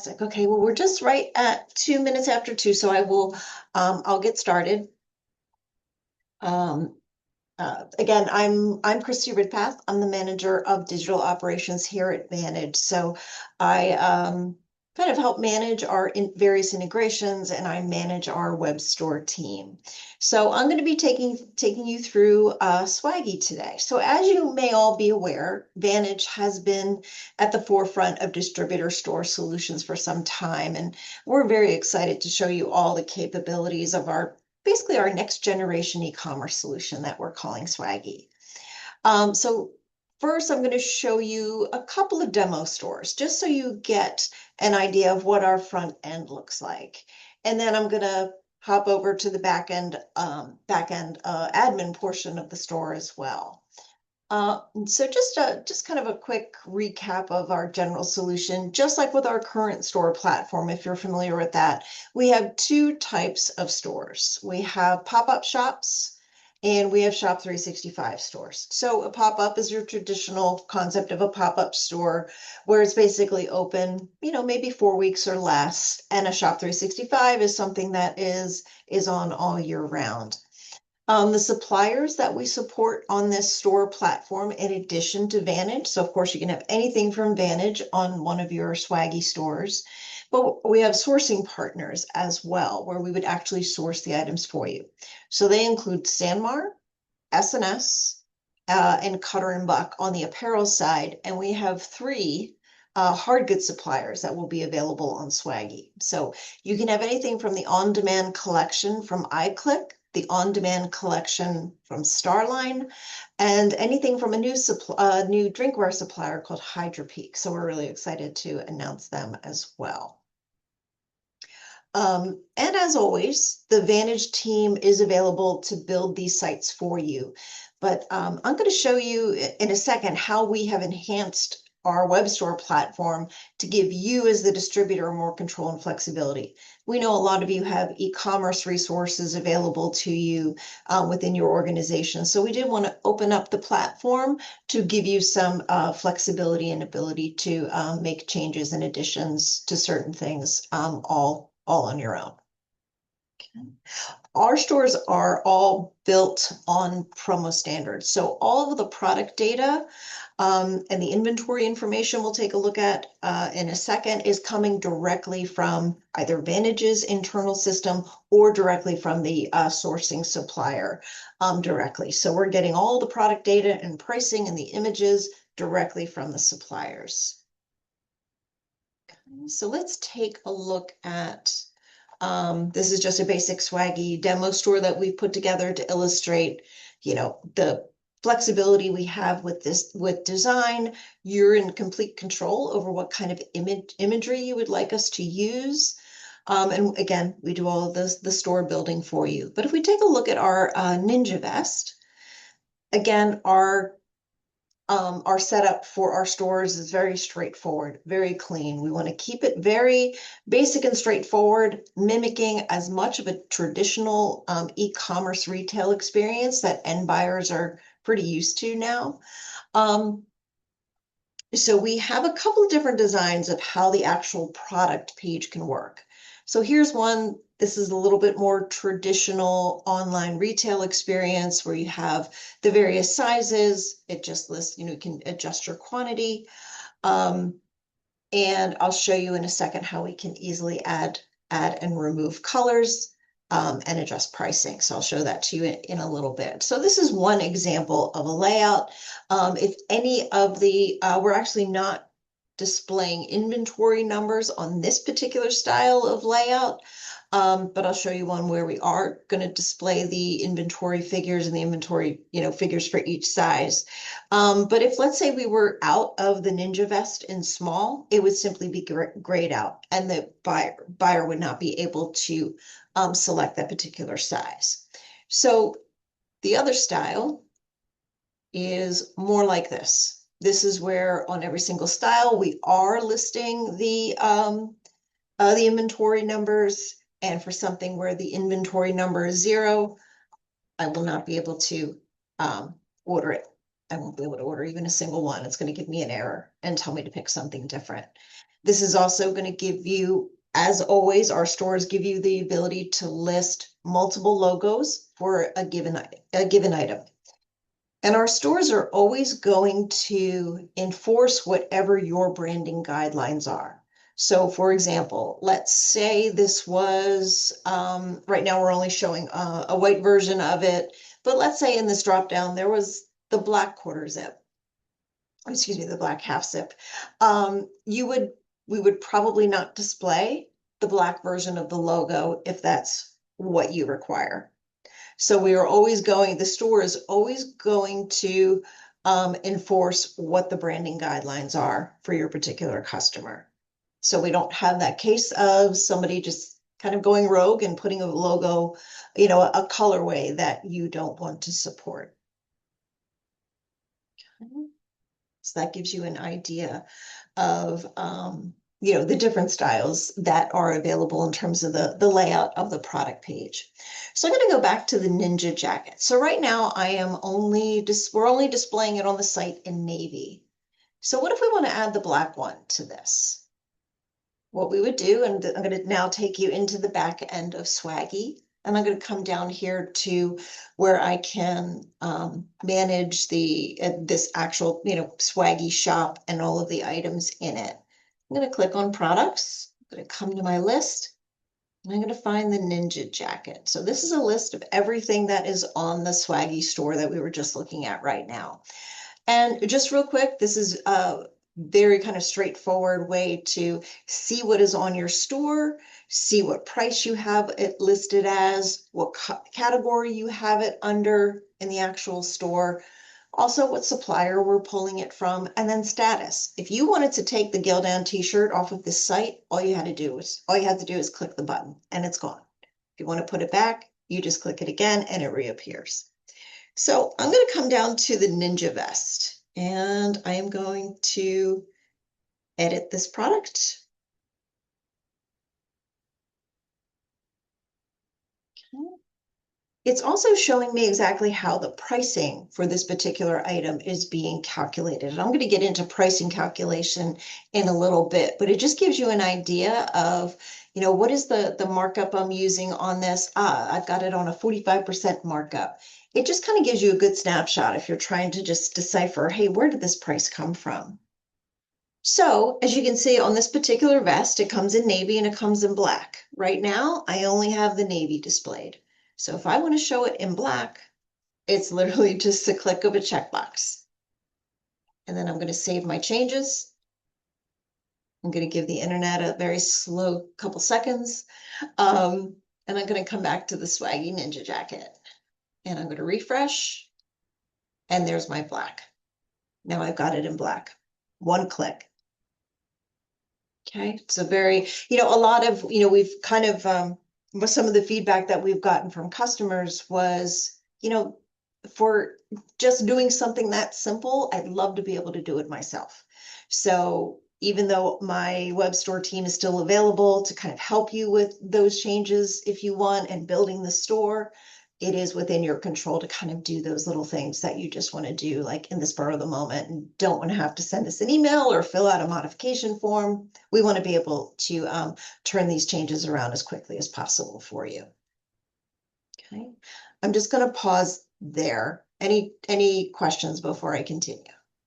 Fantastic. Okay, well, we're just right at 2 minutes after two, so I'll get started. Um, Again, I'm Christy Ridpath. I'm the manager of digital operations here at Manage. So I kind of help manage our various integrations, and I manage our web store team. So I'm going to be taking you through Swagee today. So as you may all be aware, Vantage has been at the forefront of distributor store solutions for some time, and we're very excited to show you all the capabilities of our basically our next generation e-commerce solution that we're calling Swagee. So first, I'm going to show you a couple of demo stores just so you get an idea of what our front end looks like. And then I'm going to hop over to the back end admin portion of the store as well. So just kind of a quick recap of our general solution. Just like with our current store platform, if you're familiar with that, we have two types of stores. We have pop-up shops and we have Shop 365 stores. So a pop-up is your traditional concept of a pop-up store where it's basically open, maybe 4 weeks or less. And a Shop 365 is something that is on all year round. The suppliers that we support on this store platform, in addition to Vantage, so of course you can have anything from Vantage on one of your Swagee stores, but we have sourcing partners as well, where we would actually source the items for you. So they include Sanmar, S&S, and Cutter and Buck on the apparel side, and we have three hard goods suppliers that will be available on Swagee. So you can have anything from the on-demand collection from iClick, the on-demand collection from Starline, and anything from a new drinkware supplier called Hydro Peak. So we're really excited to announce them as well. And as always, the Vantage team is available to build these sites for you. But I'm going to show you in a second how we have enhanced our web store platform to give you as the distributor more control and flexibility. We know a lot of you have e-commerce resources available to you within your organization. So we did want to open up the platform to give you some flexibility and ability to make changes and additions to certain things all on your own. Okay. Our stores are all built on promo standards. So all of the product data and the inventory information we'll take a look at in a second is coming directly from either Vantage's internal system or directly from the sourcing supplier directly. So we're getting all the product data and pricing and the images directly from the suppliers. Okay, so let's take a look at this is just a basic Swagee demo store that we've put together to illustrate, the flexibility we have with design. You're in complete control over what kind of imagery you would like us to use. And again, we do all of the store building for you. But if we take a look at our Ninja Vest, again, our setup for our stores is very straightforward, very clean. We want to keep it very basic and straightforward, mimicking as much of a traditional e-commerce retail experience that end buyers are pretty used to now. So we have a couple of different designs of how the actual product page can work. So here's one. This is a little bit more traditional online retail experience where you have the various sizes. It just lists, you can adjust your quantity. And I'll show you in a second how we can easily add and remove colors and adjust pricing. So I'll show that to you in a little bit. So this is one example of a layout. If any of we're actually not displaying inventory numbers on this particular style of layout. But I'll show you one where we are going to display the inventory figures and the inventory, figures for each size. But if let's say we were out of the Ninja Vest in small, it would simply be grayed out and the buyer would not be able to select that particular size. So the other style is more like this. This is where on every single style, we are listing the inventory numbers. And for something where the inventory number is 0, I will not be able to order it. I won't be able to order even a single one. It's going to give me an error and tell me to pick something different. This is also going to give you, as always, our stores give you the ability to list multiple logos for a given item. And our stores are always going to enforce whatever your branding guidelines are. So for example, let's say this was, right now we're only showing a white version of it, but let's say in this drop down, there was the black quarter zip, excuse me, the black half zip. We would probably not display the black version of the logo if that's what you require. So we are always going, the store is always going to enforce what the branding guidelines are for your particular customer. So we don't have that case of somebody just kind of going rogue and putting a logo, a colorway that you don't want to support. Okay. So that gives you an idea of the different styles that are available in terms of the layout of the product page. So I'm going to go back to the Ninja jacket. So right now we're only displaying it on the site in navy. So what if we want to add the black one to this? What we would do, and I'm going to now take you into the back end of Swagee, and I'm going to come down here to where I can manage this actual, Swagee shop and all of the items in it. I'm going to click on products. I'm going to come to my list, and I'm going to find the Ninja jacket. So this is a list of everything that is on the Swagee store that we were just looking at right now. And just real quick, this is a very kind of straightforward way to see what is on your store, see what price you have it listed as, what category you have it under in the actual store, also what supplier we're pulling it from, and then status. If you wanted to take the Gildan t-shirt off of this site, all you had to do is click the button and it's gone. If you want to put it back, you just click it again and it reappears. So I'm going to come down to the Ninja vest and I am going to edit this product. Okay. It's also showing me exactly how the pricing for this particular item is being calculated. And I'm going to get into pricing calculation in a little bit, but it just gives you an idea of, what is the markup I'm using on this? I've got it on a 45% markup. It just kind of gives you a good snapshot if you're trying to just decipher, hey, where did this price come from? So as you can see on this particular vest, it comes in navy and it comes in black. Right now, I only have the navy displayed. So if I want to show it in black, it's literally just a click of a checkbox. And then I'm going to save my changes. I'm going to give the internet a very slow couple seconds. And I'm going to come back to the Swagee Ninja jacket. And I'm going to refresh. And there's my black. Now I've got it in black. One click. Okay, so very, a lot of, we've kind of, some of the feedback that we've gotten from customers was, for just doing something that simple, I'd love to be able to do it myself. So even though my web store team is still available to kind of help you with those changes if you want and building the store, it is within your control to kind of do those little things that you just want to do like in the spur of the moment and don't want to have to send us an email or fill out a modification form. We want to be able to turn these changes around as quickly as possible for you. Okay, I'm just going to pause there. Any questions before I continue?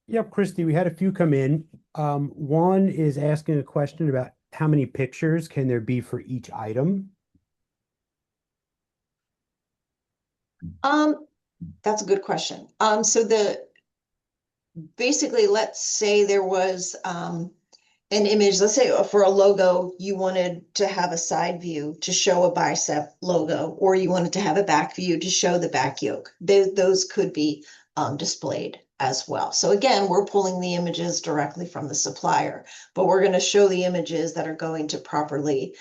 Yep, Christy, we had a few come in. One is asking a question about how many pictures can there be for each item? That's a good question. So basically, let's say there was an image, let's say for a logo, you wanted to have a side view to show a bicep logo, or you wanted to have a back view to show the back yoke. Those could be displayed as well. So again, we're pulling the images directly from the supplier, but we're going to show the images that are going to properly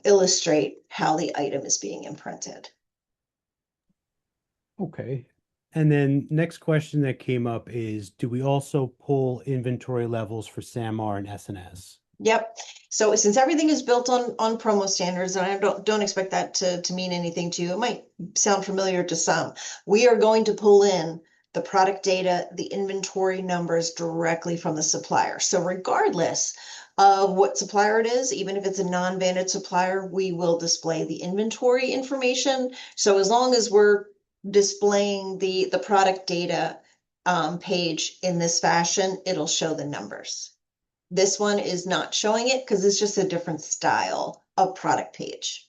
illustrate how the item is being imprinted. Okay. And then next question that came up is, do we also pull inventory levels for SAMR and SNS? Yep. So since everything is built on promo standards, and I don't expect that to mean anything to you, it might sound familiar to some. We are going to pull in the product data, the inventory numbers directly from the supplier. So regardless of what supplier it is. Even if it's a non-Vantage supplier, we will display the inventory information. So as long as we're displaying the product data page in this fashion, it'll show the numbers. This one is not showing it because it's just a different style of product page.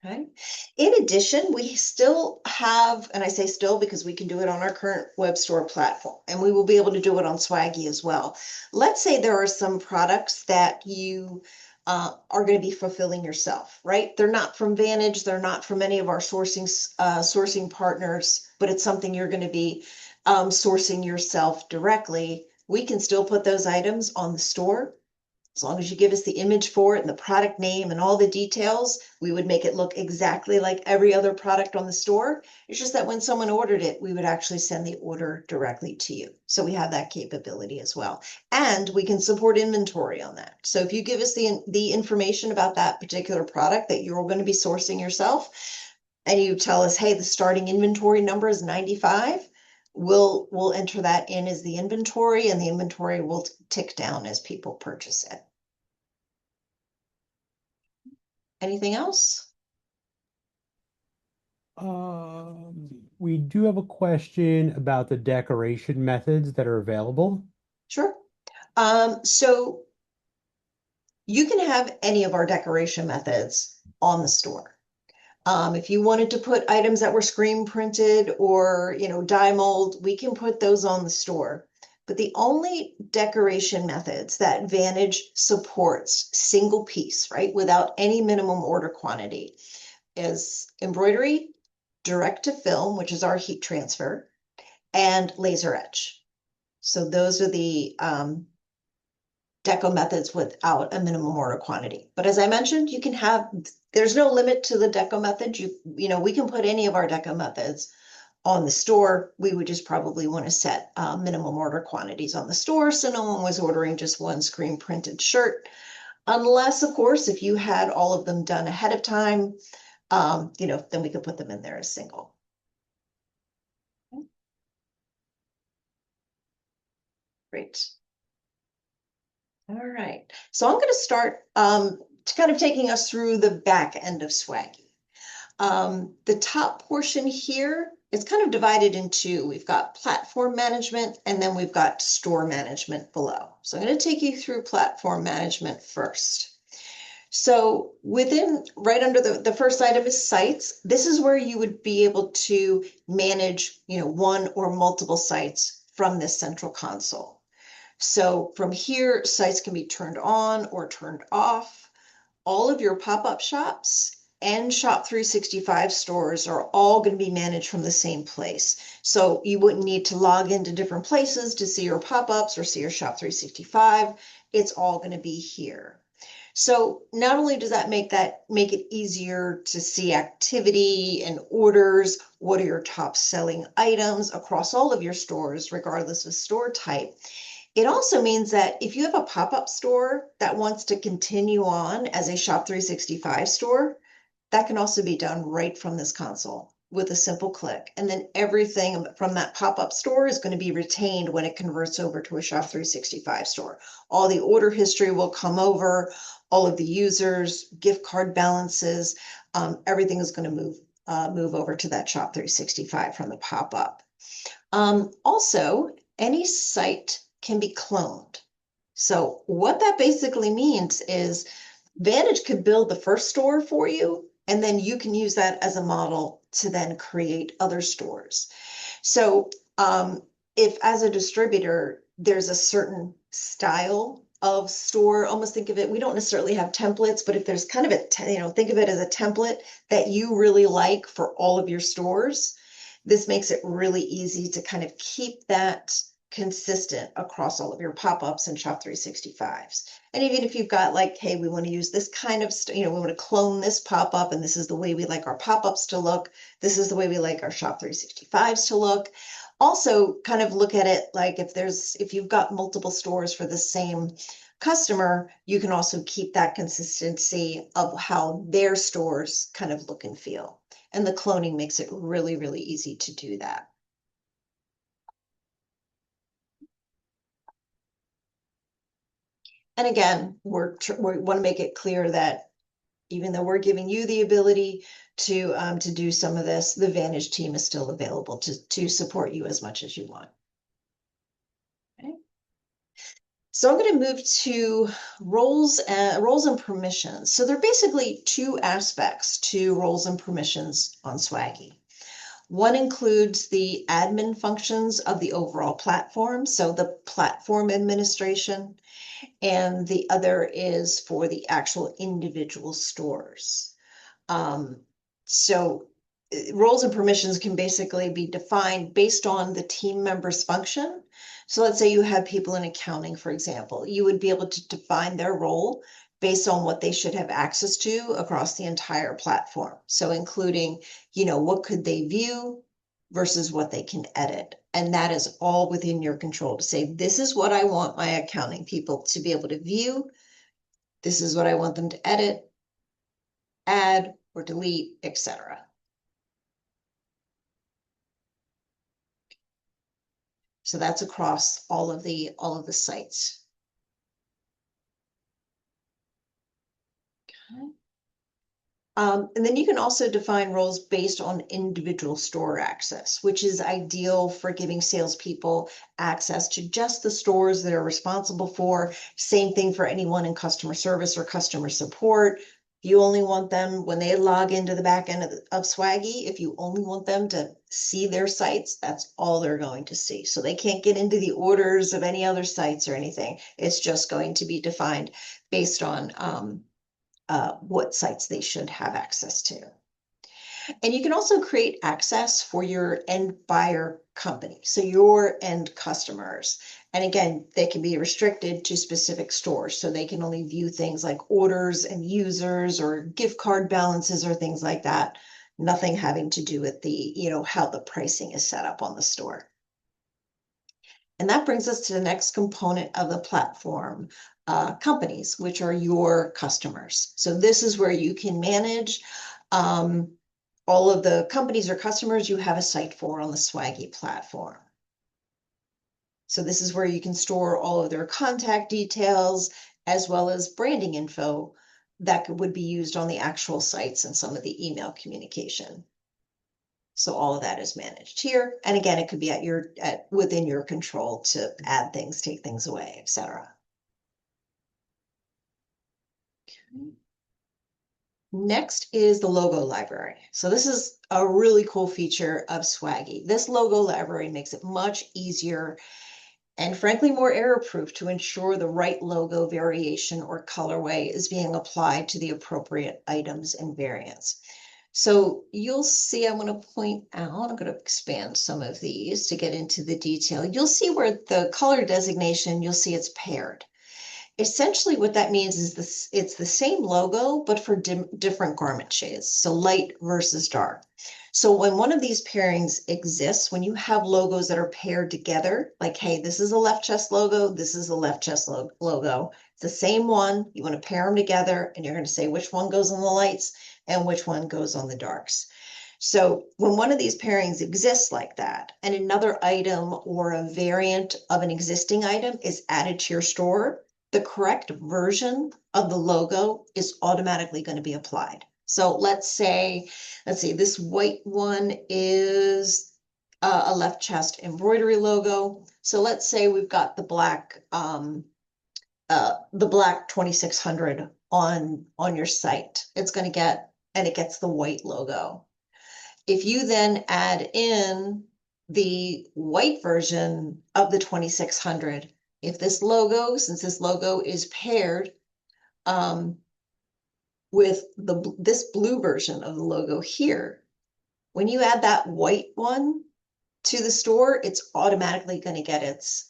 Okay. In addition, we still have, and I say still because we can do it on our current web store platform, and we will be able to do it on Swagee as well. Let's say there are some products that you are going to be fulfilling yourself, right? They're not from Vantage, they're not from any of our sourcing partners, but it's something you're going to be sourcing yourself directly. We can still put those items on the store. As long as you give us the image for it and the product name and all the details, we would make it look exactly like every other product on the store. It's just that when someone ordered it, we would actually send the order directly to you. So we have that capability as well. And we can support inventory on that. So if you give us the information about that particular product that you're going to be sourcing yourself, and you tell us, hey, the starting inventory number is 95, we'll enter that in as the inventory, and the inventory will tick down as people purchase it. Anything else? We do have a question about the decoration methods that are available. Sure. So you can have any of our decoration methods on the store. If you wanted to put items that were screen printed or, die mold, we can put those on the store. But the only decoration methods that Vantage supports single piece, right, without any minimum order quantity, is embroidery, direct to film, which is our heat transfer, and laser etch. So those are the deco methods without a minimum order quantity. But as I mentioned, there's no limit to the deco method. We can put any of our deco methods on the store. We would just probably want to set minimum order quantities on the store so no one was ordering just one screen printed shirt. Unless, of course, if you had all of them done ahead of time, then we could put them in there as single. Great. All right. So I'm going to start kind of taking us through the back end of Swagee. The top portion here is kind of divided in two. We've got platform management and then we've got store management below. So I'm going to take you through platform management first. So right under the first item is sites. This is where you would be able to manage, one or multiple sites from this central console. So from here, sites can be turned on or turned off. All of your pop-up shops and Shop 365 stores are all going to be managed from the same place. So you wouldn't need to log into different places to see your pop-ups or see your Shop 365. It's all going to be here. So not only does that make it easier to see activity and orders, what are your top selling items across all of your stores, regardless of store type, it also means that if you have a pop-up store that wants to continue on as a Shop 365 store, that can also be done right from this console with a simple click. And then everything from that pop-up store is going to be retained when it converts over to a Shop 365 store. All the order history will come over, all of the users, gift card balances, everything is going to move over to that Shop 365 from the pop-up. Also, any site can be cloned. So what that basically means is Vantage could build the first store for you, and then you can use that as a model to then create other stores. So if as a distributor, there's a certain style of store, almost think of it, we don't necessarily have templates, but if there's kind of think of it as a template that you really like for all of your stores, this makes it really easy to kind of keep that consistent across all of your pop-ups and Shop 365s. And even if you've got like, hey, we want to use this kind of, we want to clone this pop-up, and this is the way we like our pop-ups to look. This is the way we like our Shop 365s to look. Also kind of look at it like if you've got multiple stores for the same customer, you can also keep that consistency of how their stores kind of look and feel. And the cloning makes it really, really easy to do that. And again, we want to make it clear that even though we're giving you the ability to do some of this, the Vantage team is still available to support you as much as you want. Okay. So I'm going to move to roles and permissions. So there are basically two aspects to roles and permissions on Swagee. One includes the admin functions of the overall platform, so the platform administration, and the other is for the actual individual stores. Um, so roles and permissions can basically be defined based on the team member's function. So let's say you have people in accounting, for example, you would be able to define their role based on what they should have access to across the entire platform. So including, what could they view versus what they can edit. And that is all within your control to say, this is what I want my accounting people to be able to view. This is what I want them to edit, add, or delete, etc. So that's across all of the sites. Okay. And then you can also define roles based on individual store access, which is ideal for giving salespeople access to just the stores they're responsible for. Same thing for anyone in customer service or customer support. You only want them when they log into the back end of Swagee, if you only want them to see their sites, that's all they're going to see. So they can't get into the orders of any other sites or anything. It's just going to be defined based on what sites they should have access to. And you can also create access for your end buyer company, so your end customers. And again, they can be restricted to specific stores, so they can only view things like orders and users or gift card balances or things like that. Nothing having to do with how the pricing is set up on the store. And that brings us to the next component of the platform, companies, which are your customers. So this is where you can manage all of the companies or customers you have a site for on the Swagee platform. So this is where you can store all of their contact details as well as branding info that would be used on the actual sites and some of the email communication. So all of that is managed here. And again, it could be within your control to add things, take things away, etc. Okay. Next is the logo library. So this is a really cool feature of Swagee. This logo library makes it much easier and frankly more error-proof to ensure the right logo variation or colorway is being applied to the appropriate items and variants. So you'll see, I'm going to point out, I'm going to expand some of these to get into the detail. You'll see where the color designation, you'll see it's paired. Essentially what that means is it's the same logo, but for different garment shades. So light versus dark. So when one of these pairings exists, when you have logos that are paired together, like, hey, this is a left chest logo, this is a left chest logo, it's the same one, you want to pair them together and you're going to say which one goes on the lights and which one goes on the darks. So when one of these pairings exists like that, and another item or a variant of an existing item is added to your store, the correct version of the logo is automatically going to be applied. So let's see, this white one is a left chest embroidery logo. So let's say we've got the black 2600 on your site. It's going to get, and it gets the white logo. If you then add in the white version of the 2600, if this logo, since this logo is paired with this blue version of the logo here, when you add that white one to the store, it's automatically going to get its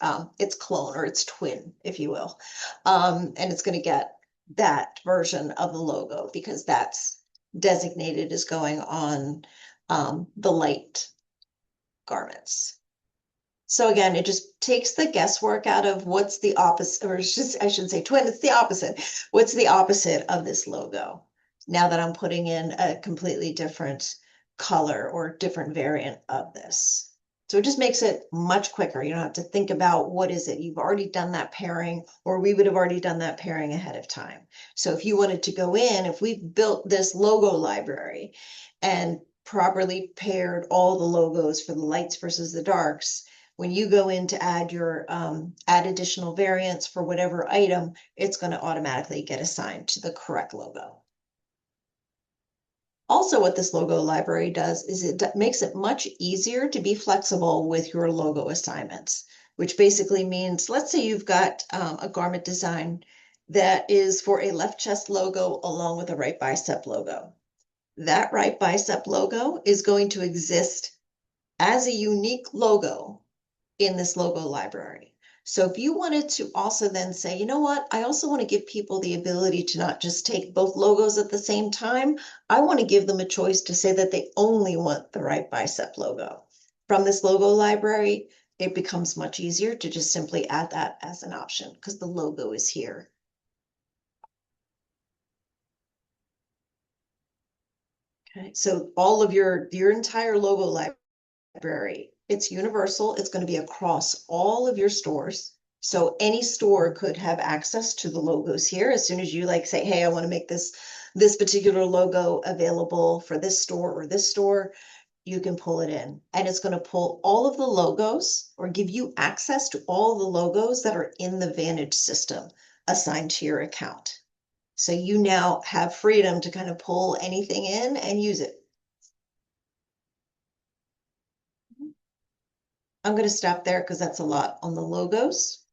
clone or its twin, if you will. And it's going to get that version of the logo because that's designated as going on the light garments. So again, it just takes the guesswork out of what's the opposite, or I should say twin, it's the opposite. What's the opposite of this logo? Now that I'm putting in a completely different color or different variant of this. So it just makes it much quicker. You don't have to think about what is it. You've already done that pairing, or we would have already done that pairing ahead of time. So if you wanted to go in, if we built this logo library and properly paired all the logos for the lights versus the darks, when you go in to add your add additional variants for whatever item, it's going to automatically get assigned to the correct logo. Also, what this logo library does is it makes it much easier to be flexible with your logo assignments, which basically means, let's say you've got a garment design that is for a left chest logo along with a right bicep logo. That right bicep logo is going to exist as a unique logo in this logo library. So if you wanted to also then say, you know what, I also want to give people the ability to not just take both logos at the same time. I want to give them a choice to say that they only want the right bicep logo. From this logo library, it becomes much easier to just simply add that as an option because the logo is here. Okay, so all of your entire logo library, it's universal. It's going to be across all of your stores. So any store could have access to the logos here. As soon as you like say, hey, I want to make this particular logo available for this store or this store, you can pull it in. And it's going to pull all of the logos or give you access to all the logos that are in the Vantage system assigned to your account. So you now have freedom to kind of pull anything in and use it. I'm going to stop there because that's a lot on the logos.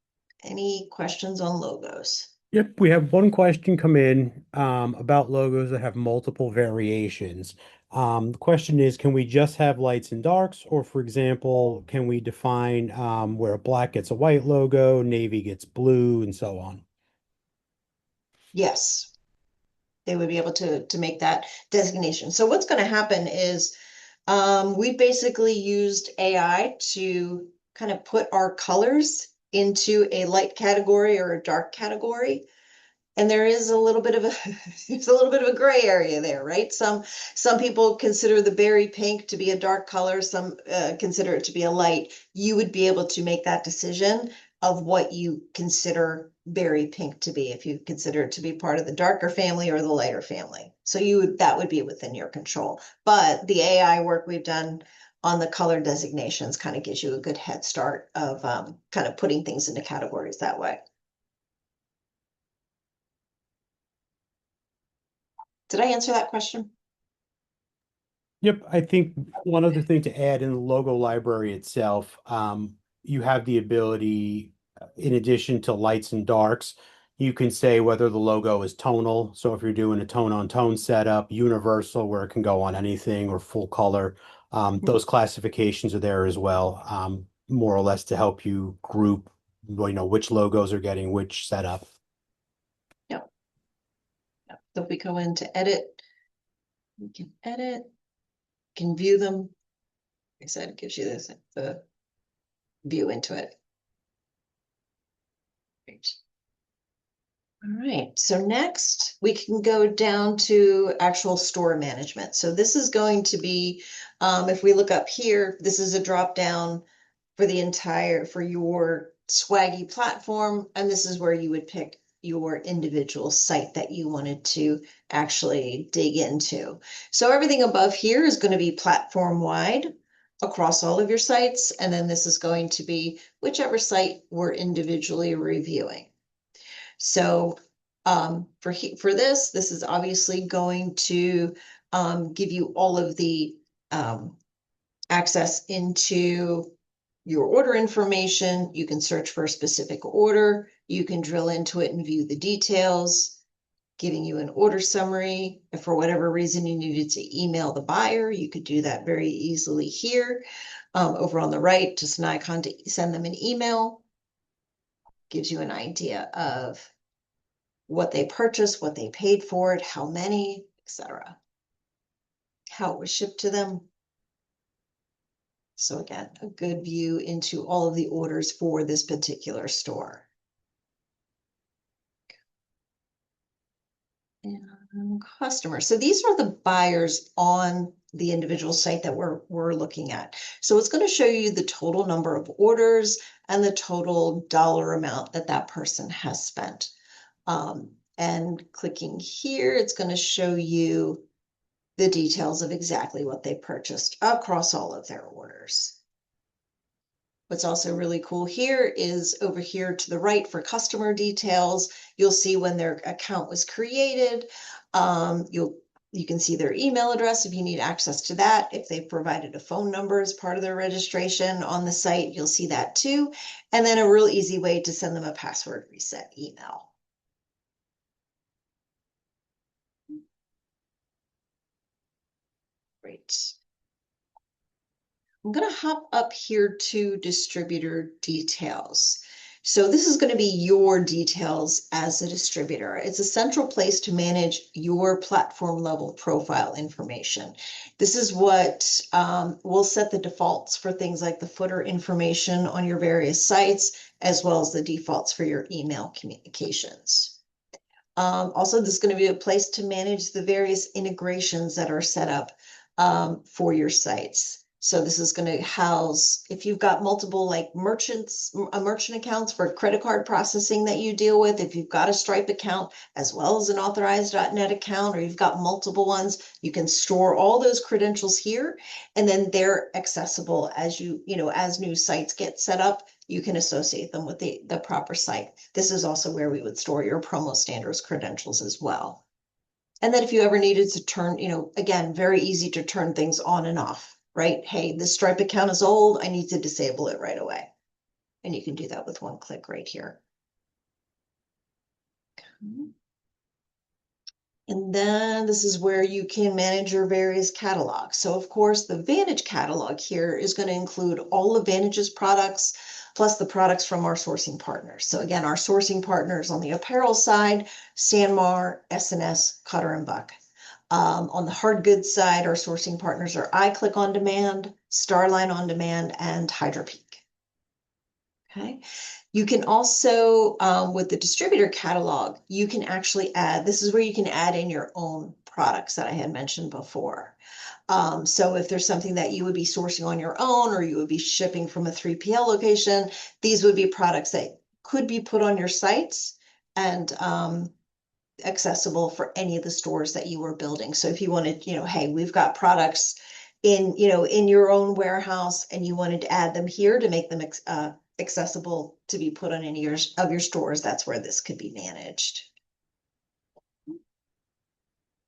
Any questions on logos? Yep, we have one question come in about logos that have multiple variations. The question is, can we just have lights and darks? Or, for example, can we define where black gets a white logo, navy gets blue, and so on? Yes, they would be able to make that designation. So what's going to happen is we basically used AI to kind of put our colors into a light category or a dark category. And there is a little bit of a there's a little bit of a gray area there, right? Some people consider the berry pink to be a dark color, some consider it to be a light. You would be able to make that decision of what you consider berry pink to be, if you consider it to be part of the darker family or the lighter family. So that would be within your control. But the AI work we've done on the color designations kind of gives you a good head start of kind of putting things into categories that way. Did I answer that question? Yep, I think one other thing to add in the logo library itself, you have the ability, in addition to lights and darks, you can say whether the logo is tonal. So if you're doing a tone on tone setup, universal, where it can go on anything, or full color, those classifications are there as well, more or less to help you group, which logos are getting which setup. Yep. Yep. So if we go into edit, we can edit, can view them. Like I said, it gives you the view into it. Great. All right, so next we can go down to actual store management. So this is going to be, if we look up here, this is a drop down for your Swagee platform, and this is where you would pick your individual site that you wanted to actually dig into. So everything above here is going to be platform wide across all of your sites, and then this is going to be whichever site we're individually reviewing. So for this is obviously going to give you all of the access into your order information. You can search for a specific order. You can drill into it and view the details, giving you an order summary. If for whatever reason you needed to email the buyer, you could do that very easily here. Over on the right, just an icon to send them an email. Gives you an idea of what they purchased, what they paid for it, how many, etc. How it was shipped to them. So again, a good view into all of the orders for this particular store. And customers. So these are the buyers on the individual site that we're looking at. So it's going to show you the total number of orders and the total dollar amount that that person has spent. And clicking here, it's going to show you the details of exactly what they purchased across all of their orders. What's also really cool here is over here to the right for customer details, you'll see when their account was created. You can see their email address if you need access to that. If they've provided a phone number as part of their registration on the site, you'll see that too. And then a real easy way to send them a password reset email. Great. I'm going to hop up here to distributor details. So this is going to be your details as a distributor. It's a central place to manage your platform level profile information. This is what will set the defaults for things like the footer information on your various sites, as well as the defaults for your email communications. Also, this is going to be a place to manage the various integrations that are set up for your sites. So this is going to house, if you've got multiple like merchant accounts for credit card processing that you deal with, if you've got a Stripe account as well as an authorized.net account, or you've got multiple ones, you can store all those credentials here, and then they're accessible as as new sites get set up, you can associate them with the proper site. This is also where we would store your promo standards credentials as well. And then if you ever needed to turn, again, very easy to turn things on and off, right? Hey, this Stripe account is old. I need to disable it right away. And you can do that with one click right here. And then this is where you can manage your various catalogs. So of course, the Vantage catalog here is going to include all of Vantage's products, plus the products from our sourcing partners. So again, our sourcing partners on the apparel side, Sanmar, S&S, Cutter and Buck. On the hard goods side, our sourcing partners are iClick On Demand, Starline On Demand, and Hydra Peak. Okay. You can also, with the distributor catalog, you can actually add, this is where you can add in your own products that I had mentioned before. So if there's something that you would be sourcing on your own, or you would be shipping from a 3PL location, these would be products that could be put on your sites and accessible for any of the stores that you were building. So if you wanted, hey, we've got products in your own warehouse and you wanted to add them here to make them accessible to be put on any of your stores, that's where this could be managed.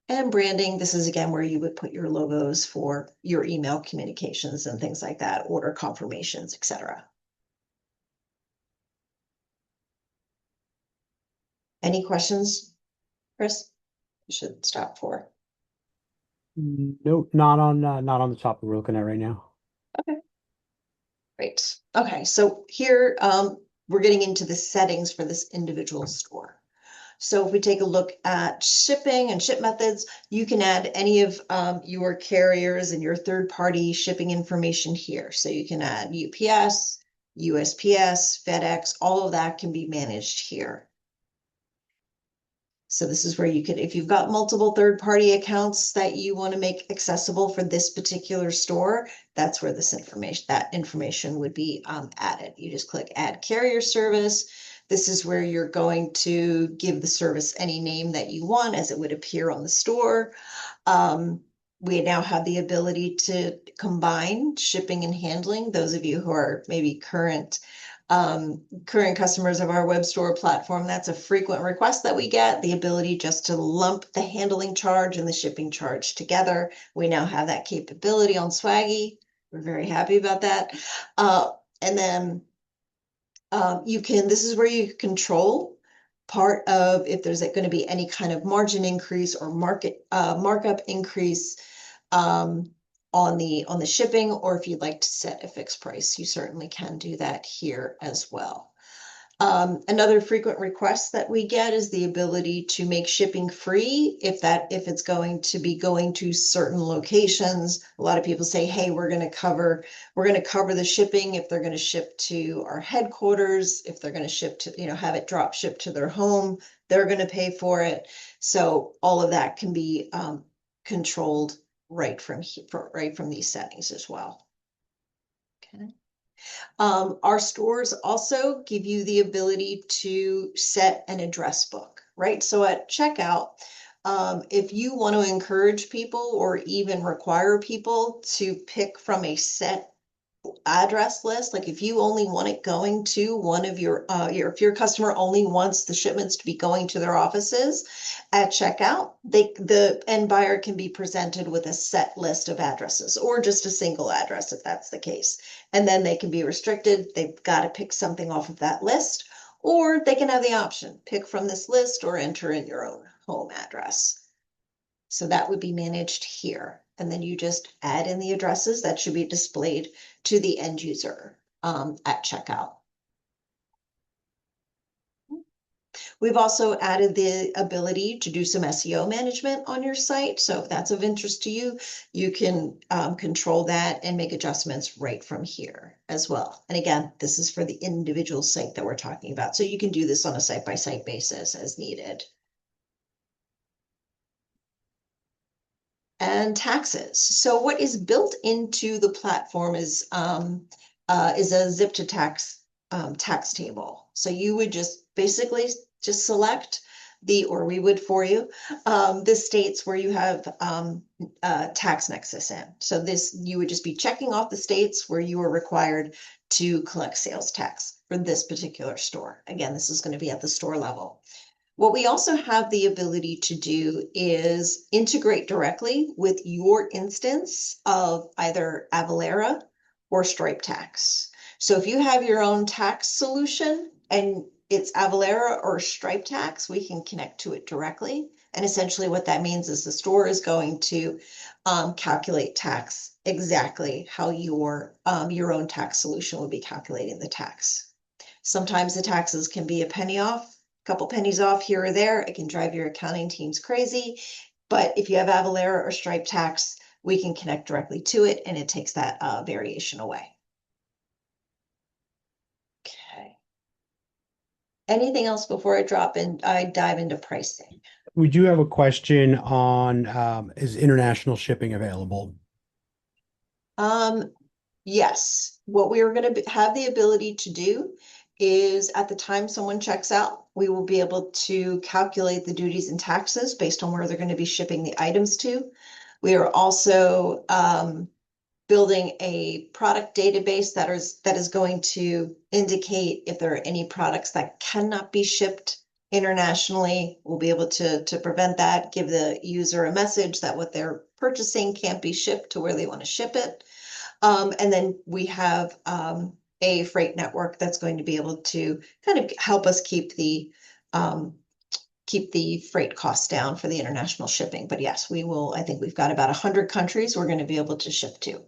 And branding, this is again where you would put your logos for your email communications and things like that, order confirmations, etc. Any questions, Chris? You should stop for. Nope, not on the top we're looking at right now. Okay. Great. Okay, so here we're getting into the settings for this individual store. So if we take a look at shipping and ship methods, you can add any of your carriers and your third-party shipping information here. So you can add UPS, USPS, FedEx, all of that can be managed here. So this is where you could, if you've got multiple third-party accounts that you want to make accessible for this particular store, that's where that information would be added. You just click Add Carrier Service. This is where you're going to give the service any name that you want as it would appear on the store. We now have the ability to combine shipping and handling. Those of you who are maybe current customers of our web store platform, that's a frequent request that we get, the ability just to lump the handling charge and the shipping charge together. We now have that capability on Swagee. We're very happy about that. And then this is where you control part of if there's going to be any kind of margin increase or markup increase on the shipping, or if you'd like to set a fixed price, you certainly can do that here as well. Another frequent request that we get is the ability to make shipping free if it's going to be going to certain locations. A lot of people say, hey, we're going to cover the shipping if they're going to ship to our headquarters, if they're going to ship to, have it drop shipped to their home, they're going to pay for it. So all of that can be controlled right from these settings as well. Okay. Our stores also give you the ability to set an address book, right? So at checkout, if you want to encourage people or even require people to pick from a set address list, like if you only want it going to one of if your customer only wants the shipments to be going to their offices at checkout, the end buyer can be presented with a set list of addresses or just a single address if that's the case. And then they can be restricted. They've got to pick something off of that list, or they can have the option, pick from this list or enter in your own home address. So that would be managed here. And then you just add in the addresses that should be displayed to the end user at checkout. We've also added the ability to do some SEO management on your site. So if that's of interest to you, you can control that and make adjustments right from here as well. And again, this is for the individual site that we're talking about. So you can do this on a site-by-site basis as needed. And taxes. So what is built into the platform is a zip to tax tax table. So you would just basically just select or we would for you, the states where you have tax nexus in. So you would just be checking off the states where you are required to collect sales tax for this particular store. Again, this is going to be at the store level. What we also have the ability to do is integrate directly with your instance of either Avalara or Stripe Tax. So if you have your own tax solution and it's Avalara or Stripe Tax, we can connect to it directly. And essentially what that means is the store is going to calculate tax exactly how your own tax solution would be calculating the tax. Sometimes the taxes can be a penny off, couple pennies off here or there. It can drive your accounting teams crazy. But if you have Avalara or Stripe Tax, we can connect directly to it and it takes that variation away. Okay. Anything else before I dive into pricing? We do have a question on is international shipping available? Yes. What we are going to have the ability to do is at the time someone checks out, we will be able to calculate the duties and taxes based on where they're going to be shipping the items to. We are also building a product database that is going to indicate if there are any products that cannot be shipped internationally. We'll be able to prevent that, give the user a message that what they're purchasing can't be shipped to where they want to ship it. And then we have a freight network that's going to be able to kind of help us keep the freight costs down for the international shipping. But yes, we will. I think we've got about 100 countries we're going to be able to ship to.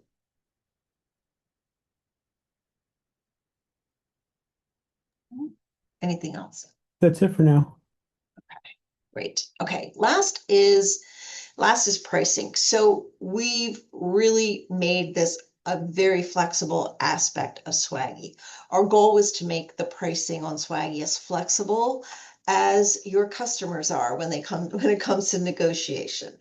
Anything else? That's it for now. Great. Okay. Last is pricing. So we've really made this a very flexible aspect of Swagee. Our goal was to make the pricing on Swagee as flexible as your customers are when it comes to negotiation.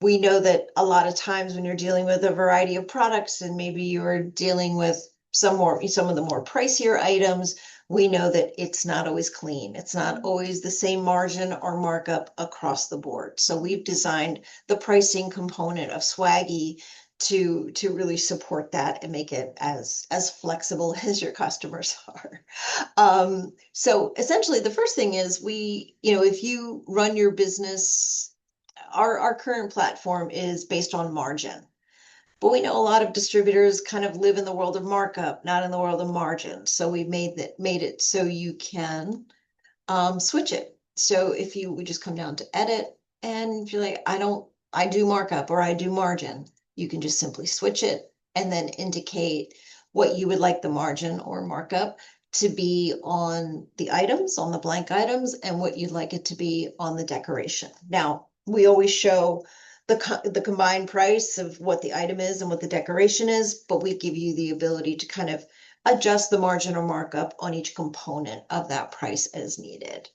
We know that a lot of times when you're dealing with a variety of products and maybe you're dealing with some of the more pricier items, we know that it's not always clean. It's not always the same margin or markup across the board. So we've designed the pricing component of Swagee to really support that and make it as flexible as your customers are. So essentially the first thing is if you run your business, our current platform is based on margin. But we know a lot of distributors kind of live in the world of markup, not in the world of margin. So we've made it so you can switch it. So if we just come down to edit and if you're like, I do markup or I do margin, you can just simply switch it and then indicate what you would like the margin or markup to be on the items, on the blank items, and what you'd like it to be on the decoration. Now, we always show the combined price of what the item is and what the decoration is, but we give you the ability to kind of adjust the margin or markup on each component of that price as needed.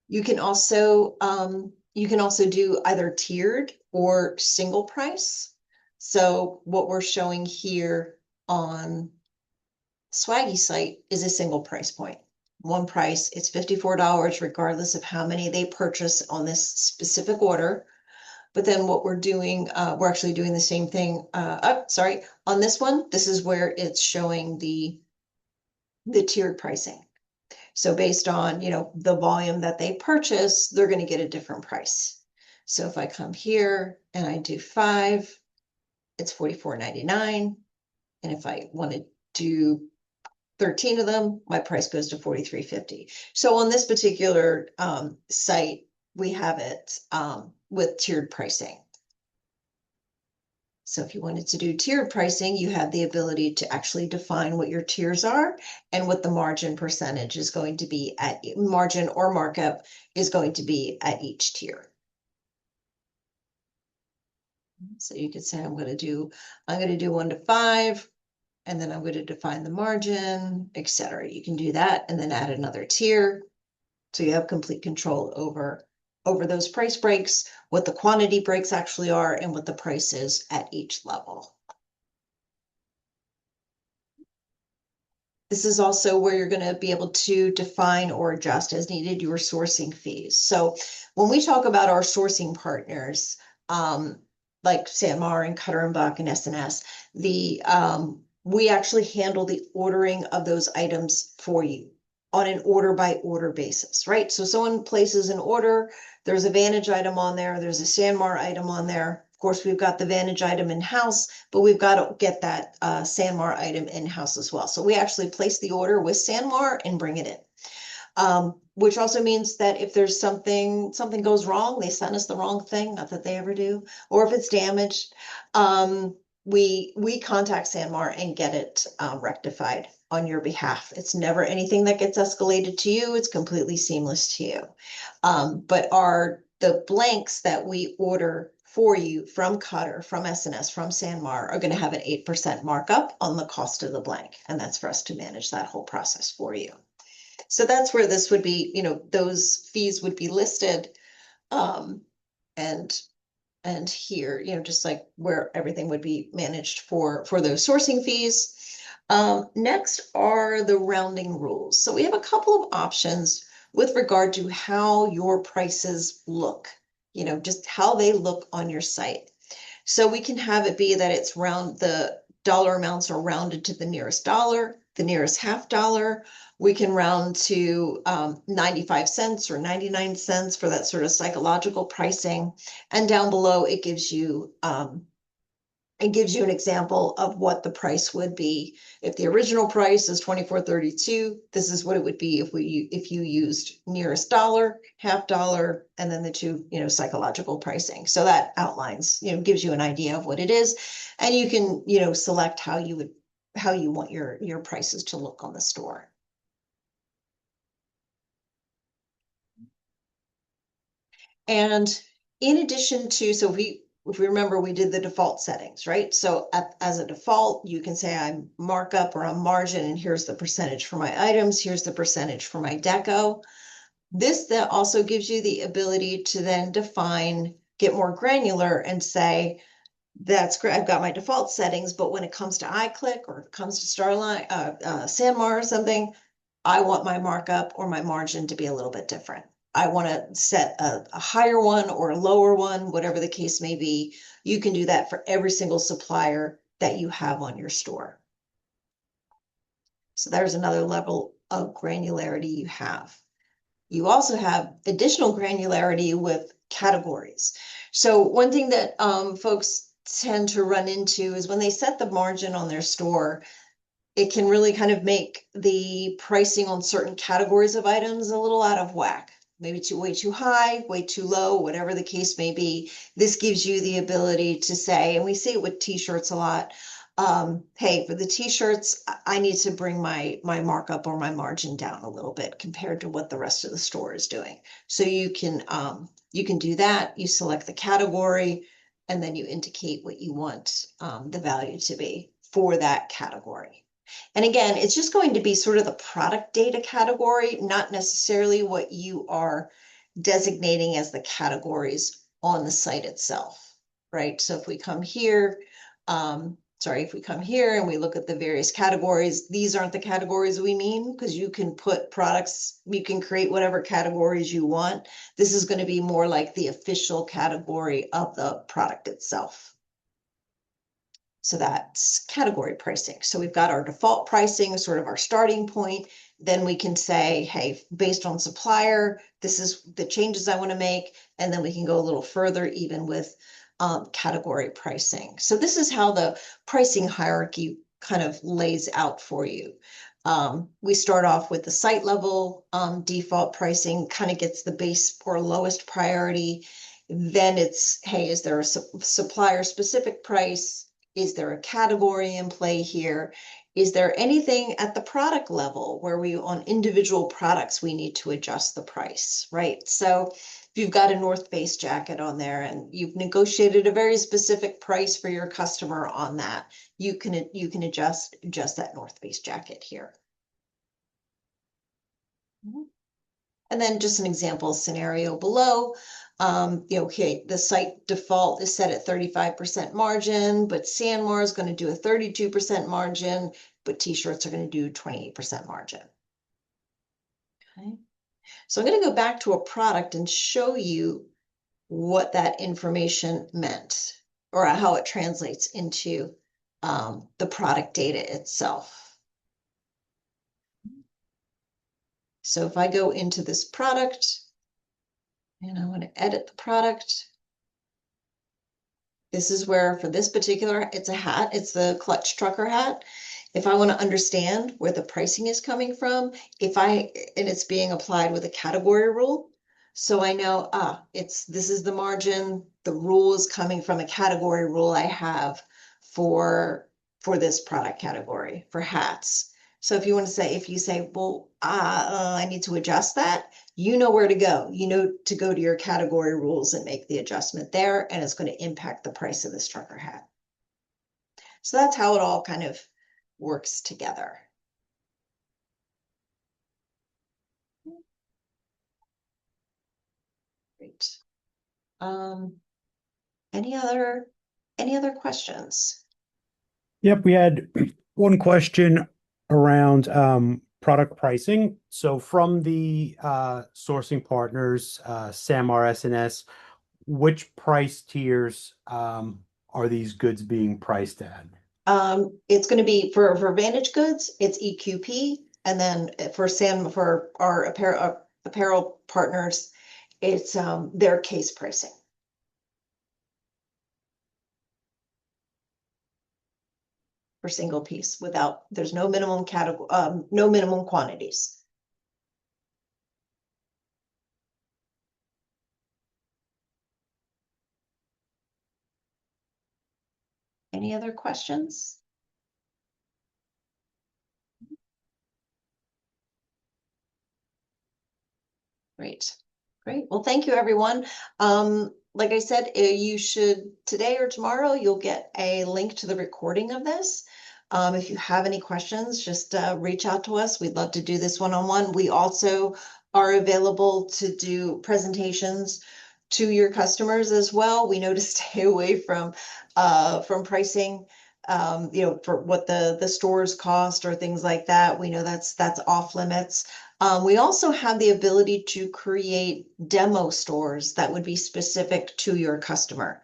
You can also do either tiered or single price. So what we're showing here on Swaggy site is a single price point. One price, it's $54 regardless of how many they purchase on this specific order. But then what we're doing, we're actually doing the same thing. Sorry, on this one, this is where it's showing the tiered pricing. So based on, the volume that they purchase, they're going to get a different price. So if I come here and I do 5, it's $44.99. And if I want to do 13 of them, my price goes to $43.50. So on this particular site, we have it with tiered pricing. So if you wanted to do tiered pricing, you have the ability to actually define what your tiers are and what the margin percentage is going to be at margin or markup is going to be at each tier. So you could say I'm going to do 1 to 5, and then I'm going to define the margin, etc. You can do that and then add another tier. So you have complete control over those price breaks, what the quantity breaks actually are, and what the price is at each level. This is also where you're going to be able to define or adjust as needed your sourcing fees. So when we talk about our sourcing partners, like Sanmar and Cutter and Buck and SNS, we actually handle the ordering of those items for you on an order by order basis, right? So someone places an order, there's a Vantage item on there, there's a Sanmar item on there. Of course, we've got the Vantage item in-house, but we've got to get that Sanmar item in-house as well. So we actually place the order with Sanmar and bring it in. Which also means that if there's something goes wrong, they send us the wrong thing, not that they ever do, or if it's damaged, we contact Sanmar and get it rectified on your behalf. It's never anything that gets escalated to you. It's completely seamless to you. But the blanks that we order for you from Cutter, from SNS, from Sanmar are going to have an 8% markup on the cost of the blank. And that's for us to manage that whole process for you. So that's where this would be, those fees would be listed. And here, just like where everything would be managed for those sourcing fees. Next are the rounding rules. So we have a couple of options with regard to how your prices look, just how they look on your site. So we can have it be that it's the dollar amounts are rounded to the nearest dollar, the nearest half dollar. We can round to 95 cents or 99 cents for that sort of psychological pricing. And down below, it gives you an example of what the price would be. If the original price is $24.32, this is what it would be if you used nearest dollar, half dollar, and then the two, psychological pricing. So that outlines, gives you an idea of what it is. And you can, select how you want your prices to look on the store. And in addition to, so if we remember, we did the default settings, right? So as a default, you can say I'm markup or I'm margin, and here's the percentage for my items. Here's the percentage for my deco. That also gives you the ability to then get more granular and say, that's great. I've got my default settings, but when it comes to iClick or it comes to Starline, Sanmar or something, I want my markup or my margin to be a little bit different. I want to set a higher one or a lower one, whatever the case may be. You can do that for every single supplier that you have on your store. So there's another level of granularity you have. You also have additional granularity with categories. So one thing that folks tend to run into is when they set the margin on their store, it can really kind of make the pricing on certain categories of items a little out of whack. Maybe way too high, way too low, whatever the case may be. This gives you the ability to say, and we see it with t-shirts a lot, hey, for the t-shirts, I need to bring my markup or my margin down a little bit compared to what the rest of the store is doing. So you can do that. You select the category, and then you indicate what you want the value to be for that category. And again, it's just going to be sort of the product data category, not necessarily what you are designating as the categories on the site itself, right? So if we come here, if we come here and we look at the various categories, these aren't the categories we mean because you can put products, you can create whatever categories you want. This is going to be more like the official category of the product itself. So that's category pricing. So we've got our default pricing, sort of our starting point. Then we can say, hey, based on supplier, this is the changes I want to make. And then we can go a little further even with category pricing. So this is how the pricing hierarchy kind of lays out for you. We start off with the site level default pricing, kind of gets the base or lowest priority. Then it's, hey, is there a supplier specific price? Is there a category in play here? Is there anything at the product level where we, on individual products, we need to adjust the price, right? So if you've got a North Face jacket on there and you've negotiated a very specific price for your customer on that, you can adjust that North Face jacket here. And then just an example scenario below. Okay, the site default is set at 35% margin, but Sanmar is going to do a 32% margin, but t-shirts are going to do 28% margin. Okay. So I'm going to go back to a product and show you what that information meant or how it translates into the product data itself. So if I go into this product and I want to edit the product, this is where for this particular, it's a hat, it's the clutch trucker hat. If I want to understand where the pricing is coming from, and it's being applied with a category rule. So I know, this is the margin, the rule is coming from a category rule I have for this product category for hats. So if you say, well, I need to adjust that, you know where to go. You know to go to your category rules and make the adjustment there, and it's going to impact the price of this trucker hat. So that's how it all kind of works together. Great. Any other questions? Yep, we had one question around product pricing. So from the sourcing partners, SAMR, SNS, which price tiers are these goods being priced at? It's going to be for Vantage Goods, it's EQP, and then for our apparel partners, it's their case pricing. For single piece there's no minimum category, no minimum quantities. Any other questions? Great. Great. Well, thank you, everyone. Like I said, you should today or tomorrow, you'll get a link to the recording of this. If you have any questions, just reach out to us. We'd love to do this one-on-one. We also are available to do presentations to your customers as well. We know to stay away from pricing, for what the stores cost or things like that. We know that's off limits. We also have the ability to create demo stores that would be specific to your customer.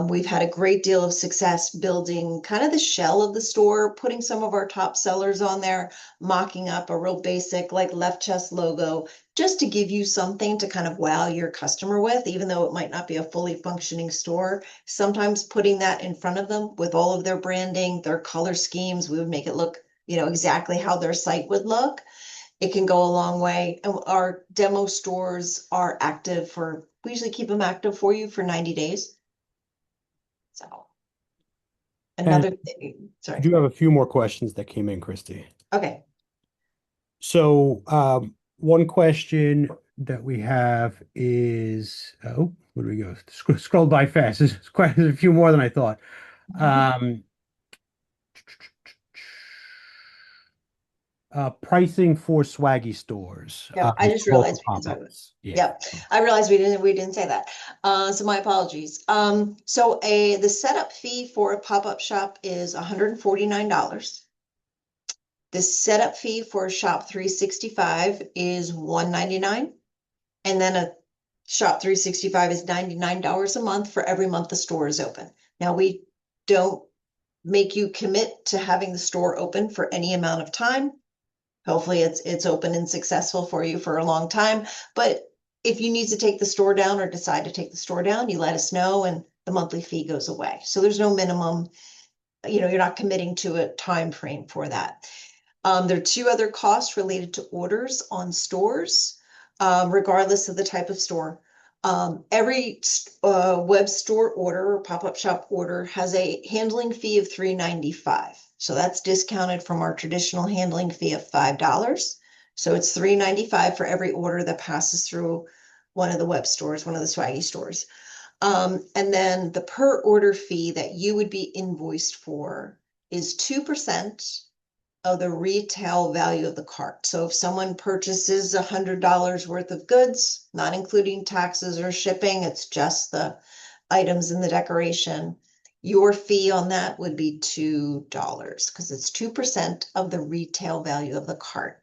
We've had a great deal of success building kind of the shell of the store, putting some of our top sellers on there, mocking up a real basic like left chest logo, just to give you something to kind of wow your customer with, even though it might not be a fully functioning store. Sometimes putting that in front of them with all of their branding, their color schemes, we would make it look, exactly how their site would look. It can go a long way. And our demo stores are active we usually keep them active for you for 90 days. So another thing, I sorry. do have a few more questions that came in, Christy. Okay. So one question that we have is, where do we go? Scroll by fast. There's quite a few more than I thought. Pricing for Swaggy stores, Yep, I just local realized we didn't talk about. pop-ups. Yeah. Yep, I realized we didn't say that. So my apologies. So the setup fee for a pop-up shop is $149. The setup fee for a Shop 365 is $199. And then a Shop 365 is $99 a month for every month the store is open. Now we don't make you commit to having the store open for any amount of time. Hopefully it's open and successful for you for a long time. But if you need to take the store down or decide to take the store down, you let us know and the monthly fee goes away. So there's no minimum, you're not committing to a time frame for that. There are two other costs related to orders on stores, regardless of the type of store. Every web store order or pop-up shop order has a handling fee of $3.95. So that's discounted from our traditional handling fee of $5. So it's $3.95 for every order that passes through one of the web stores, one of the Swaggy stores. And then the per order fee that you would be invoiced for is 2% of the retail value of the cart. So if someone purchases $100 worth of goods, not including taxes or shipping, it's just the items and the decoration, your fee on that would be $2 because it's 2% of the retail value of the cart.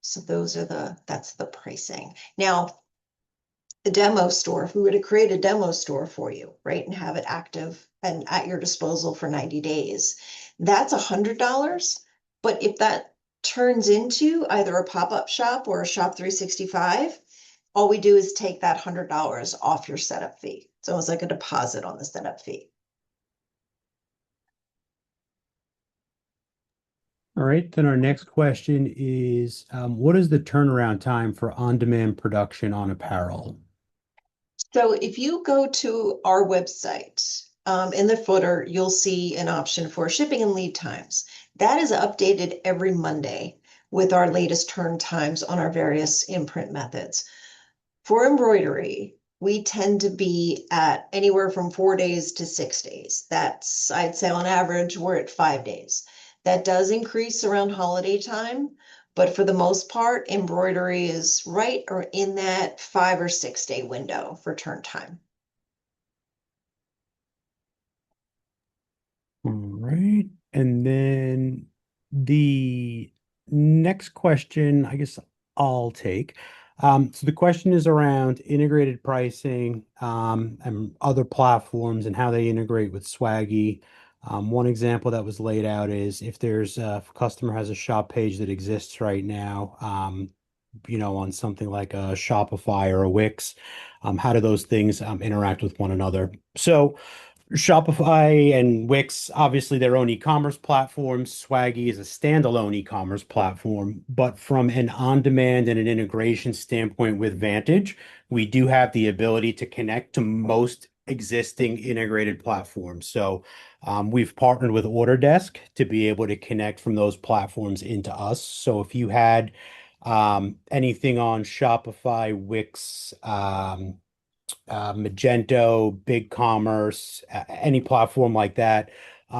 So that's the pricing. Now, the demo store, if we were to create a demo store for you, right, and have it active and at your disposal for 90 days, that's $100. But if that turns into either a pop-up shop or a Shop 365, all we do is take that $100 off your setup fee. It's almost like a deposit on the setup fee. All right. Then our next question is, what is the turnaround time for on-demand production on apparel? So if you go to our website, in the footer, you'll see an option for shipping and lead times. That is updated every Monday with our latest turn times on our various imprint methods. For embroidery, we tend to be at anywhere from 4 days to 6 days. That's, I'd say on average, we're at 5 days. That does increase around holiday time, but for the most part, embroidery is right or in that 5 or 6 day window for turn time. All right. And then the next question, I guess I'll take. So the question is around integrated pricing, and other platforms and how they integrate with Swaggy. One example that was laid out is if a customer has a shop page that exists right now, on something like a Shopify or a Wix, how do those things interact with one another? So Shopify and Wix, obviously their own e-commerce platforms. Swaggy is a standalone e-commerce platform, but from an on-demand and an integration standpoint with Vantage, we do have the ability to connect to most existing integrated platforms. So we've partnered with Autodesk to be able to connect from those platforms into us. So if you had anything on Shopify, Wix, Magento, BigCommerce, any platform like that,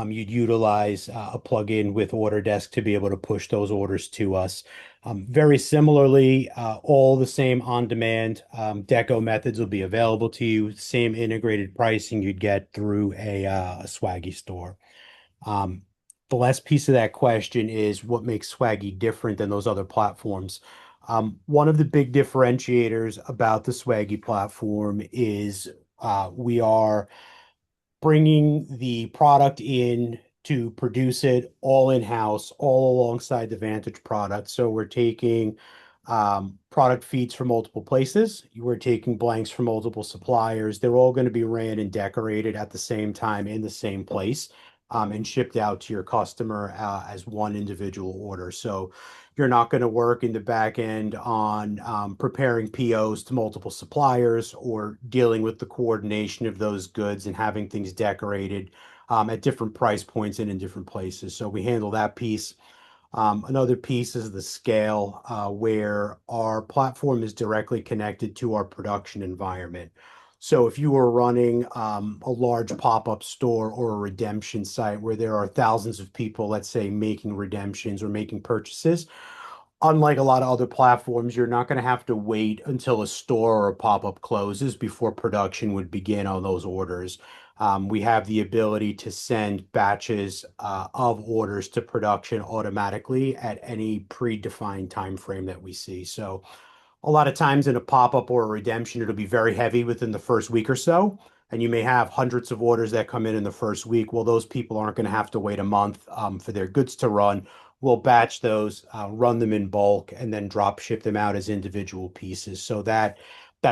you'd utilize a plugin with Autodesk to be able to push those orders to us. Very similarly, all the same on-demand deco methods will be available to you. Same integrated pricing you'd get through a Swaggy store. Um, the last piece of that question is what makes Swaggy different than those other platforms? One of the big differentiators about the Swaggy platform is we are bringing the product in to produce it all in-house, all alongside the Vantage product. So we're taking product feeds from multiple places. We're taking blanks from multiple suppliers. They're all going to be ran and decorated at the same time in the same place, and shipped out to your customer as one individual order. So you're not going to work in the back end on preparing POs to multiple suppliers or dealing with the coordination of those goods and having things decorated at different price points and in different places. So we handle that piece. Another piece is the scale, where our platform is directly connected to our production environment. So if you were running a large pop-up store or a redemption site where there are thousands of people, let's say, making redemptions or making purchases, unlike a lot of other platforms, you're not going to have to wait until a store or a pop-up closes before production would begin on those orders. We have the ability to send batches of orders to production automatically at any predefined time frame that we see. So a lot of times in a pop-up or a redemption, it'll be very heavy within the first week or so. And you may have hundreds of orders that come in the first week. Well, those people aren't going to have to wait a month for their goods to run. We'll batch those, run them in bulk, and then drop ship them out as individual pieces. So that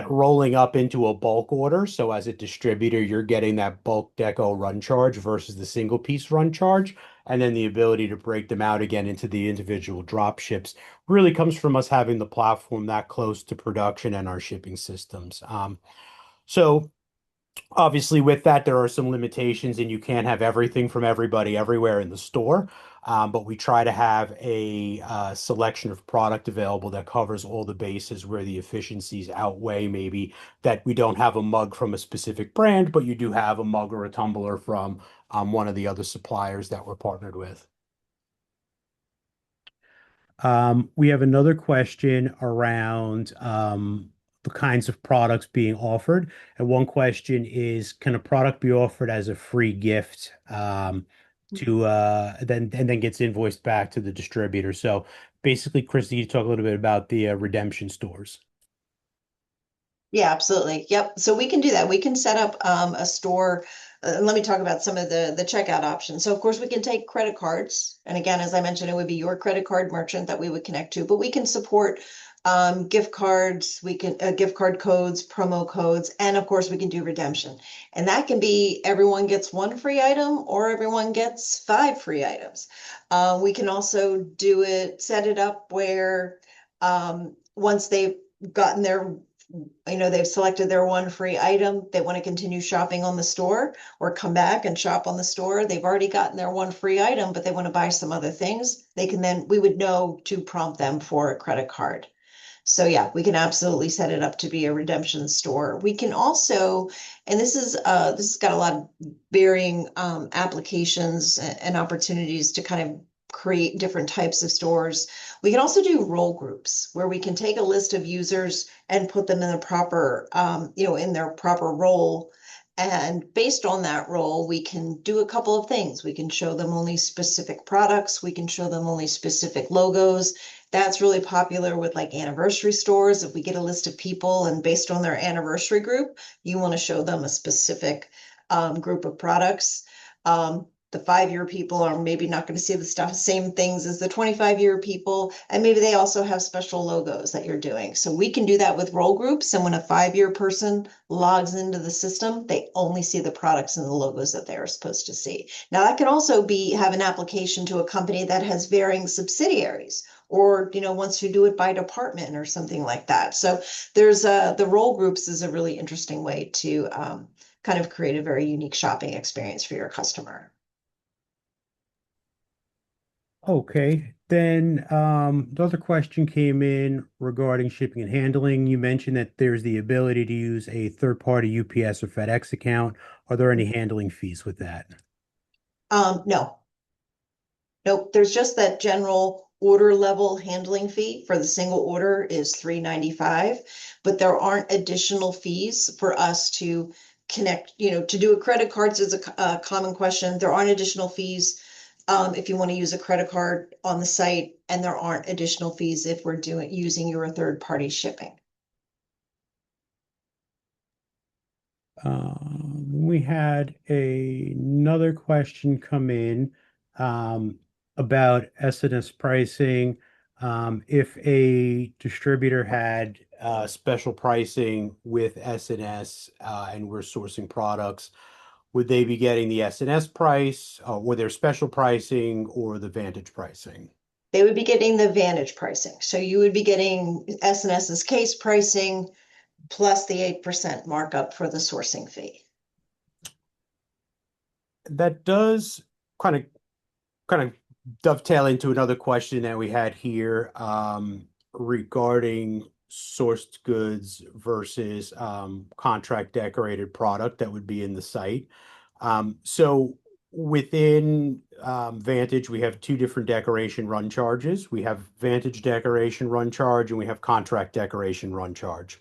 rolling up into a bulk order. So as a distributor, you're getting that bulk deco run charge versus the single piece run charge, and then the ability to break them out again into the individual drop ships really comes from us having the platform that close to production and our shipping systems. So obviously, with that, there are some limitations, and you can't have everything from everybody everywhere in the store. But we try to have a selection of product available that covers all the bases where the efficiencies outweigh maybe that we don't have a mug from a specific brand, but you do have a mug or a tumbler from one of the other suppliers that we're partnered with. We have another question around the kinds of products being offered. And one question is, can a product be offered as a free gift to then gets invoiced back to the distributor? So basically, Christy, you talk a little bit about the redemption stores. Yeah, absolutely. Yep. So we can do that. We can set up a store. Let me talk about some of the checkout options. So of course we can take credit cards, and again, as I mentioned, it would be your credit card merchant that we would connect to. But we can support gift cards. We can gift card codes, promo codes, and of course we can do redemption. And that can be everyone gets one free item or everyone gets five free items. We can also do it, set it up where once they've gotten their they've selected their one free item, they want to continue shopping on the store or come back and shop on the store. They've already gotten their one free item, but they want to buy some other things. We would know to prompt them for a credit card. So yeah, we can absolutely set it up to be a redemption store. We can also, and this has got a lot of varying applications and opportunities to kind of create different types of stores. We can also do role groups where we can take a list of users and put them in the proper, in their proper role. And based on that role, we can do a couple of things. We can show them only specific products. We can show them only specific logos. That's really popular with like anniversary stores. If we get a list of people and based on their anniversary group, you want to show them a specific group of products. The 5-year people are maybe not going to see the same things as the 25-year people. And maybe they also have special logos that you're doing. So we can do that with role groups. And when a 5-year person logs into the system, they only see the products and the logos that they're supposed to see. Now that can also have an application to a company that has varying subsidiaries or wants to do it by department or something like that. So there's the role groups is a really interesting way to kind of create a very unique shopping experience for your customer. Okay. Then the other question came in regarding shipping and handling. You mentioned that there's the ability to use a third-party UPS or FedEx account. Are there any handling fees with that? No, nope. There's just that general order level handling fee for the single order is $3.95, but there aren't additional fees for us to connect, to do a credit cards is a common question. There aren't additional fees if you want to use a credit card on the site, and there aren't additional fees if we're using your third party shipping. We had another question come in about S&S pricing. If a distributor had special pricing with S&S and we're sourcing products, would they be getting the S&S price, or their special pricing, or the Vantage pricing? They would be getting the Vantage pricing. So you would be getting S&S's case pricing plus the 8% markup for the sourcing fee. That does kind of kind of dovetail into another question that we had here regarding sourced goods versus contract decorated product that would be in the site. So within Vantage, we have two different decoration run charges. We have Vantage decoration run charge and we have contract decoration run charge.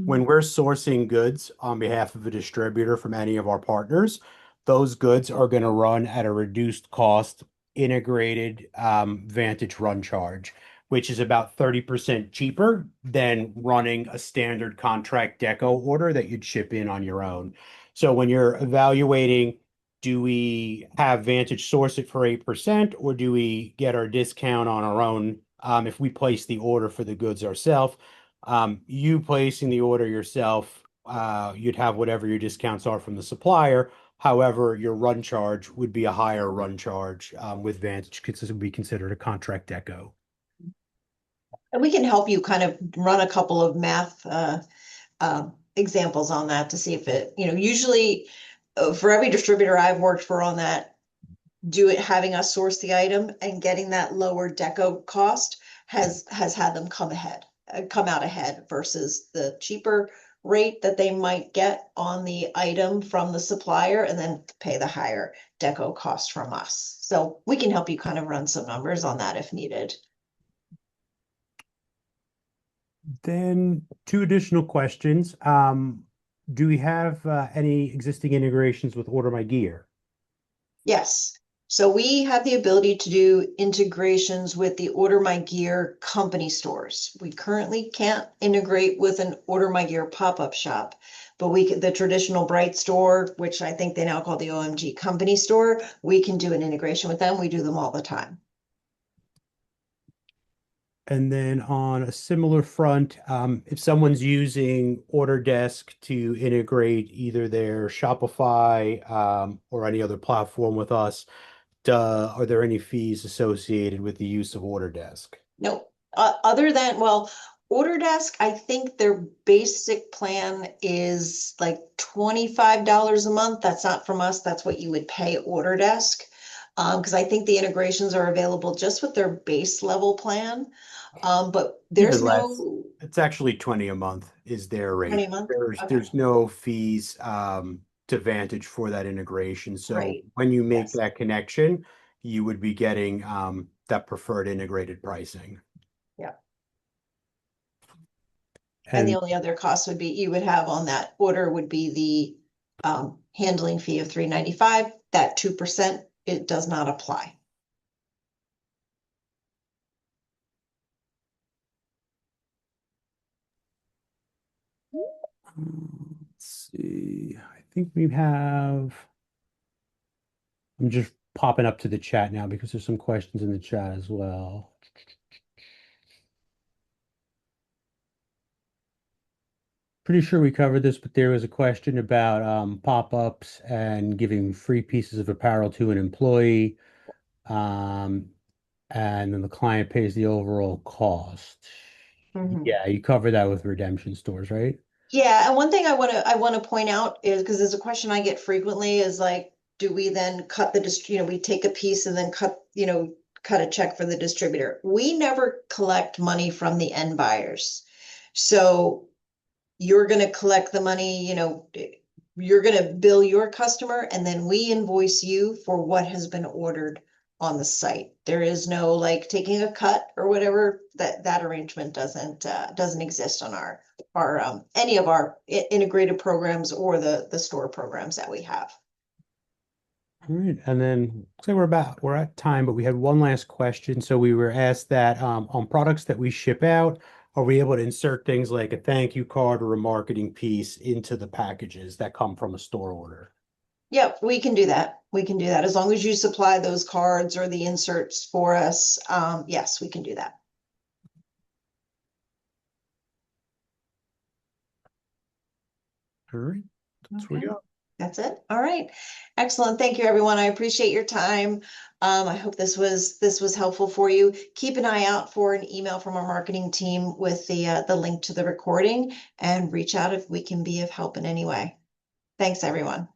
When we're sourcing goods on behalf of a distributor from any of our partners, those goods are going to run at a reduced cost integrated Vantage run charge, which is about 30% cheaper than running a standard contract deco order that you'd ship in on your own. So when you're evaluating, do we have Vantage source it for 8% or do we get our discount on our own if we place the order for the goods ourselves? You placing the order yourself, you'd have whatever your discounts are from the supplier. However, your run charge would be a higher run charge with Vantage because it would be considered a contract deco. And we can help you kind of run a couple of math examples on that to see if it, usually for every distributor I've worked for on that, having us source the item and getting that lower deco cost has had them come out ahead versus the cheaper rate that they might get on the item from the supplier and then pay the higher deco cost from us. So we can help you kind of run some numbers on that if needed. Then two additional questions. Do we have any existing integrations with Order My Gear? Yes. So we have the ability to do integrations with the Order My Gear company stores. We currently can't integrate with an Order My Gear pop-up shop, but the traditional Bright store, which I think they now call the OMG company store, we can do an integration with them. We do them all the time. And then on a similar front, if someone's using Autodesk to integrate either their Shopify or any other platform with us, are there any fees associated with the use of Autodesk? No, other than, well, Autodesk, I think their basic plan is like $25 a month. That's not from us. That's what you would pay Autodesk. Because I think the integrations are available just with their base level plan. But Even there's less. no It's actually 20 a month is their 20 rate. a month. There's Okay, there's no fees to Vantage for that integration. So great. when you make Yes. that connection, you would be getting that preferred integrated pricing. Yeah. And the And only other cost would be you would have on that order would be the handling fee of $3.95. That 2%, it does not apply. let's see. I think we have. I'm just popping up to the chat now because there's some questions in the chat as well. Pretty sure we covered this, but there was a question about pop-ups and giving free pieces of apparel to an employee, um, and then the client pays the overall cost. Mhm. Yeah, you cover that with redemption stores, right? Yeah, and one thing I want to point out is because there's a question I get frequently is like, do we then cut we take a piece and then cut a check for the distributor. We never collect money from the end buyers. So you're going to collect the money, you're going to bill your customer and then we invoice you for what has been ordered on the site. There is no like taking a cut or whatever. That arrangement doesn't exist on our any of our integrated programs or the store programs that we have. All right, and then looks like we're at time, but we had one last question. So we were asked that on products that we ship out, are we able to insert things like a thank you card or a marketing piece into the packages that come from a store order? Yep, we can do that. We can do that as long as you supply those cards or the inserts for us. Yes, we can do that. All right, that's what we Okay. got. That's it. All right. Excellent. Thank you, everyone. I appreciate your time. I hope this was helpful for you. Keep an eye out for an email from our marketing team with the link to the recording and reach out if we can be of help in any way. Thanks, everyone.